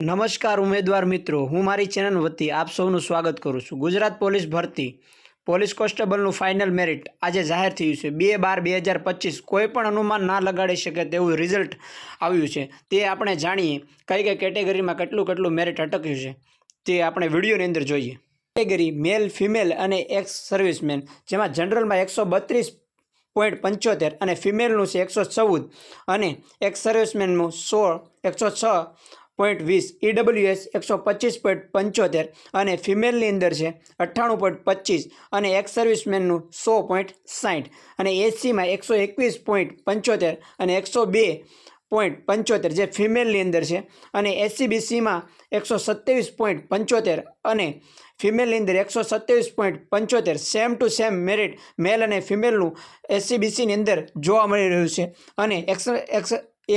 નમસ્કાર ઉમેદવાર મિત્રો, હું મારી ચેનલ વતી આપ સૌનું સ્વાગત કરું છું। ગુજરાત પોલીસ ભરતી પોલીસ કોન્સ્ટેબલનું ફાઇનલ મેરિટ આજે જાહેર થયું છે। 2/12/2025 કોઈ પણ અનુમાન ના લગાડી શકે તેવું રિઝલ્ટ આવ્યું છે। તે આપણે જાણીએ કઈ કઈ કેટેગરીમાં કેટલું મેરિટ અટક્યું છે તે આપણે વિડીયોની અંદર જોઈએ। કેટેગરી મેલ, ફિમેલ અને એક્સ સર્વિસમેન, જેમાં જનરલમાં 132.75 અને ફિમેલનું છે 114 અને એક્સ સર્વિસમેનનું 106.20, ઈડબ્લ્યુએસ 125.75 અને ફિમેલની અંદર છે 98.25 અને એક્સ સર્વિસમેનનું 100.60 અને એસસીમાં 121.75 અને 102.75 જે ફિમેલની અંદર છે અને એસસીબીસીમાં 127.75 અને ફિમેલની અંદર 127.75 સેમ ટુ સેમ મેરિટ મેલ અને ફિમેલનું એસસીબીસીની અંદર જોવા મળી રહ્યું છે અને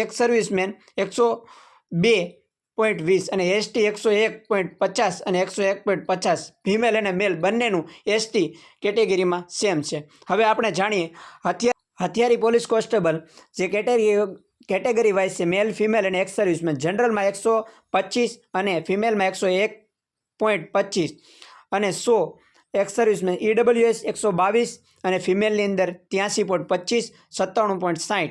એક્સ સર્વિસમેન 102.20 અને એસટી 101.50 અને 101.50 ફિમેલ અને મેલ બંનેનું એસટી કેટેગરીમાં સેમ છે। હવે આપણે જાણીએ હથિયારી પોલીસ કોન્સ્ટેબલ જે કેટેગરી વાઇઝ છે મેલ, ફિમેલ અને એક્સ સર્વિસમેન, જનરલમાં 125 અને ફિમેલમાં 101.25 અને 100 એક્સ સર્વિસમેન, ઈડબ્લ્યુએસ 122 અને ફિમેલની અંદર 83.25 97.60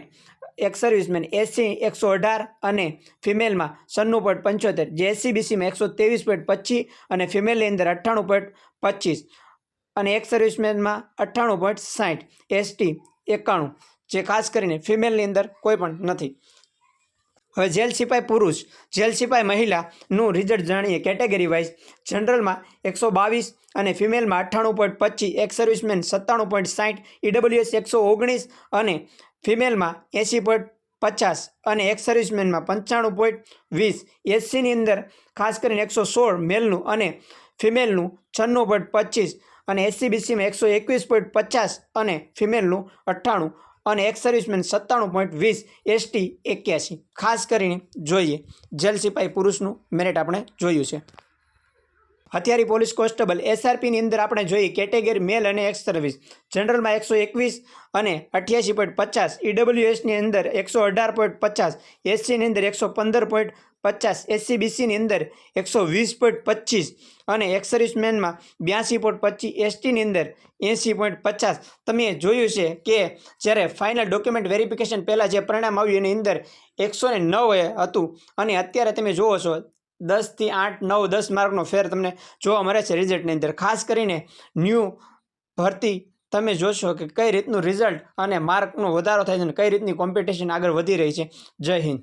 એક્સ સર્વિસમેન, એસસી 118 અને ફિમેલમાં 96.75 જે એસસીબીસીમાં 123.25 અને ફિમેલની અંદર 98.25 અને એક્સ સર્વિસમેનમાં 98.60 એસટી 91 જે ખાસ કરીને ફિમેલની અંદર કોઈ પણ નથી। હવે જેલ સિપાઈ પુરુષ, જેલ સિપાઈ મહિલાનું રિઝલ્ટ જાણીએ કેટેગરી વાઇઝ, જનરલમાં 122 અને ફિમેલમાં 98.25, એક્સ સર્વિસમેન 97.60, ઈડબ્લ્યુએસ 119 અને ફિમેલમાં 80.50 અને એક્સ સર્વિસમેનમાં 95.20, એસસીની અંદર ખાસ કરીને 116 મેલનું અને ફિમેલનું 96.25 અને એસસીબીસીમાં 121.50 અને ફિમેલનું 98 અને એક્સ સર્વિસમેન 97.20 એસટી 81 ખાસ કરીને જોઈએ। જેલ સિપાઈ પુરુષનું મેરિટ આપણે જોયું છે। હથિયારી પોલીસ કોન્સ્ટેબલ એસઆરપીની અંદર આપણે જોઈએ કેટેગરી મેલ અને એક્સ સર્વિસ, જનરલમાં 121 અને 88.50, ઈડબ્લ્યુએસની અંદર 118.50, એસસીની અંદર 115.50, એસસીબીસીની અંદર 120.25 અને એક્સ સર્વિસમેનમાં 82.25, એસટીની અંદર 80.50। તમે જોયું છે કે જ્યારે ફાઇનલ ડોક્યુમેન્ટ વેરિફિકેશન પહેલાં જે પરિણામ આવ્યું એની અંદર 109 હતું અને અત્યારે તમે જુઓ છો 10 થી 8, 9, 10 માર્કનો ફેર તમને જોવા મળે છે રિઝલ્ટની અંદર। ખાસ કરીને ન્યૂ ભરતી તમે જોશો કે કઈ રીતનું રિઝલ્ટ અને માર્કનો વધારો થાય છે અને કઈ રીતની કોમ્પિટિશન આગળ વધી રહી છે। જય હિન્દ।